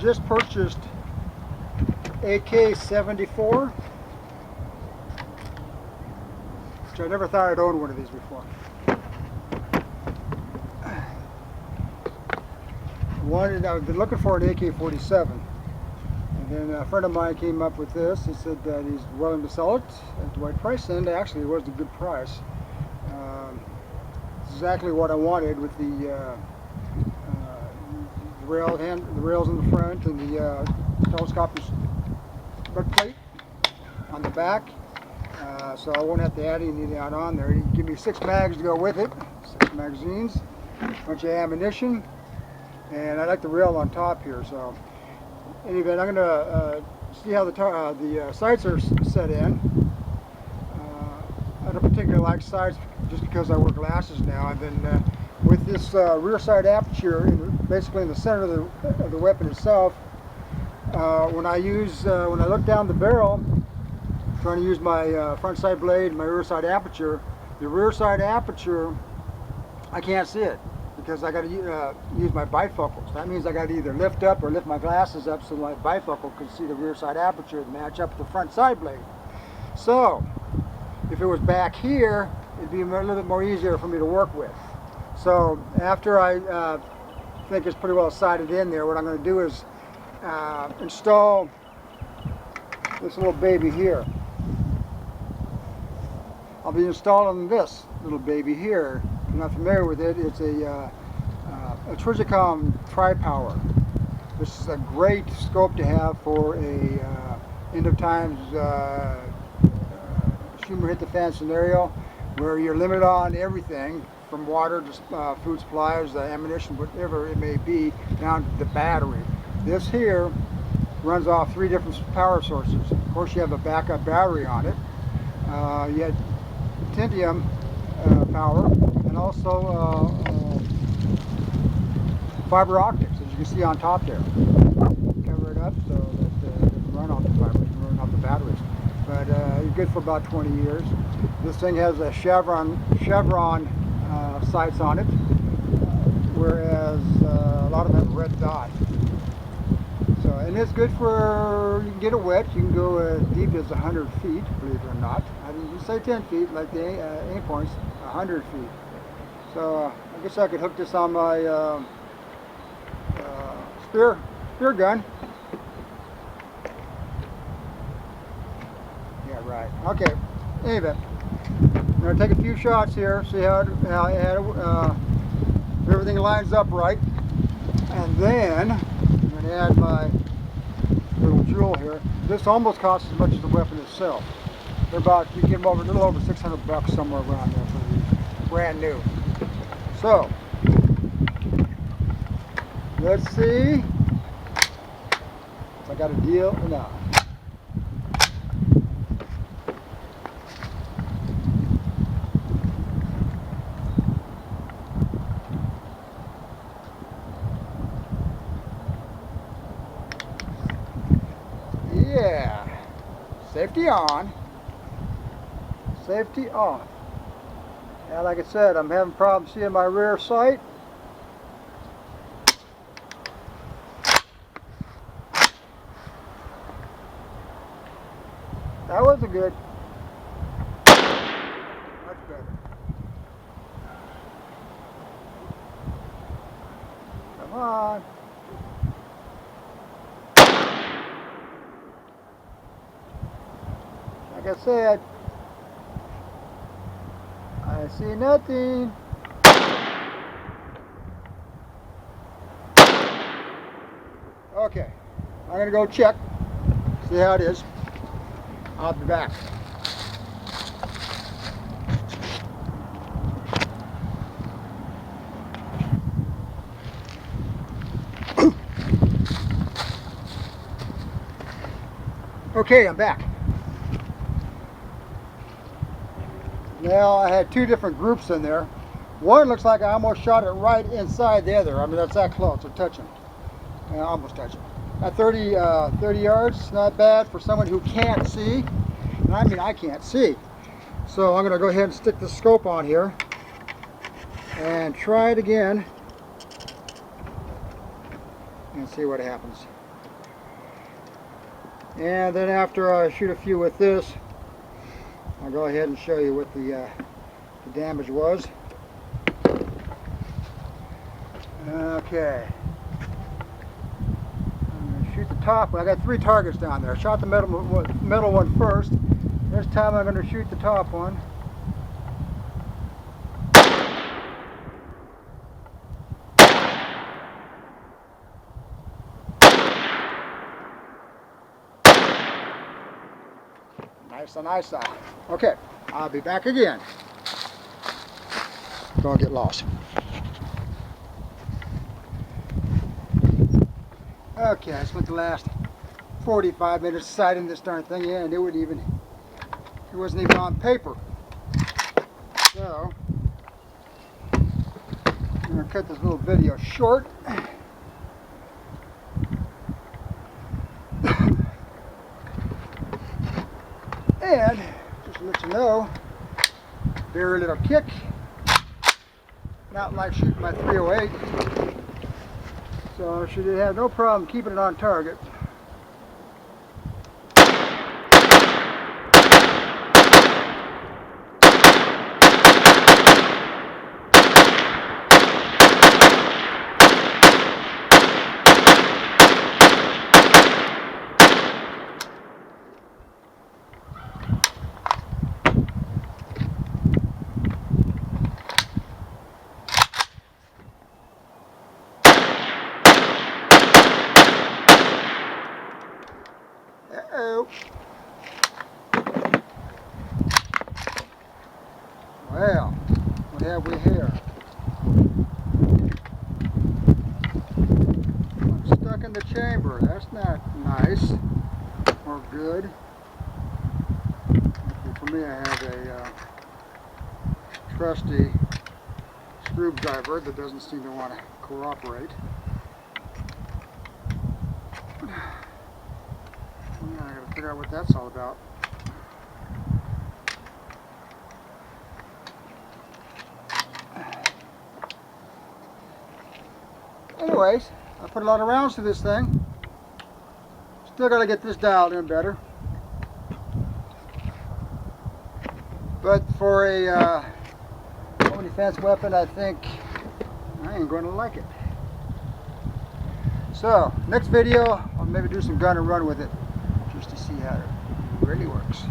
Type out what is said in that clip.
just purchased AK-74, which I never thought I'd own one of these before. I've been looking for an AK-47, and then a friend of mine came up with this. He said that he's willing to sell it at the right price, and actually it was a good price. Exactly what I wanted, with the rails in the front and the telescopic butt plate on the back, so I won't have to add anything on there. He give me 6 mags to go with it, 6 magazines, a bunch of ammunition, and I like the rail on top here. So anyway, I'm going to see how the sights are set in. I don't particularly like sights just because I wear glasses now, and then with this rear side aperture, basically in the center of the weapon itself, when I look down the barrel, trying to use my front side blade and my rear side aperture, the rear side aperture, I can't see it because I got to use my bifocals. That means I got to either lift up or lift my glasses up so my bifocal can see the rear side aperture and match up with the front side blade. So if it was back here, it'd be a little bit more easier for me to work with. So after I think it's pretty well sighted in there, what I'm going to do is install this little baby here. I'll be installing this little baby here. If you're not familiar with it, it's a Trijicom Tri-Power. This is a great scope to have for a end of times shoot 'em or hit the fan scenario, where you're limited on everything from water to food supplies, ammunition, whatever it may be, down to the battery. This here runs off 3 different power sources. Of course, you have a backup battery on it. You had Titium power, and also fiber optics, as you can see on top there. Cover it up so that it doesn't run off the fiber, it can run off the batteries. But it's good for about 20 years. This thing has a chevron sights on it, whereas a lot of them have a red dot. So, and it's good for, you can get it wet, you can go as deep as 100 feet, believe it or not. I didn't say 10 feet like the aim points, 100 feet. So I guess I could hook this on my spear gun. Yeah, right. Okay. Anyway, I'm going to take a few shots here, see how everything lines up right, and then I'm going to add my little jewel here. This almost costs as much as the weapon itself. They're about, you can get them over a little over 600 bucks, somewhere around there, for these brand new. So let's see if I got a deal or not. Yeah, safety on, safety off. And like I said, I'm having problems seeing my rear sight. That wasn't good. Much better. Come on. Like I said, I see nothing. Okay, I'm gonna go check, see how it is. I'll be back. Okay, I'm back. Now, I had 2 different groups in there. One looks like I almost shot it right inside the other. I mean, that's that close, so touching. Almost touching. At 30 yards, not bad for someone who can't see. And I mean, I can't see. So I'm going to go ahead and stick the scope on here and try it again and see what happens. And then after I shoot a few with this, I'll go ahead and show you what the damage was. Okay. I'm going to shoot the top one. I got 3 targets down there. I shot the middle one first. This time I'm going to shoot the top one. Nice. Okay, I'll be back again. Don't get lost. Okay, I spent the last 45 minutes sighting this darn thing in, and it wasn't even on paper. So I'm going to cut this little video short. And just to let you know, very little kick, not like shooting my 308. So she did have no problem keeping it on target. Uh-oh. Well, what have we here? I'm stuck in the chamber. That's not nice or good. For me, I have a trusty screwdriver that doesn't seem to want to cooperate. I gotta figure out what that's all about. Anyways, I put a lot of rounds to this thing. Still gotta get this dialed in better. But for a home defense weapon, I think I ain't going to like it. So, next video, I'll maybe do some gun and run with it, just to see how it really works.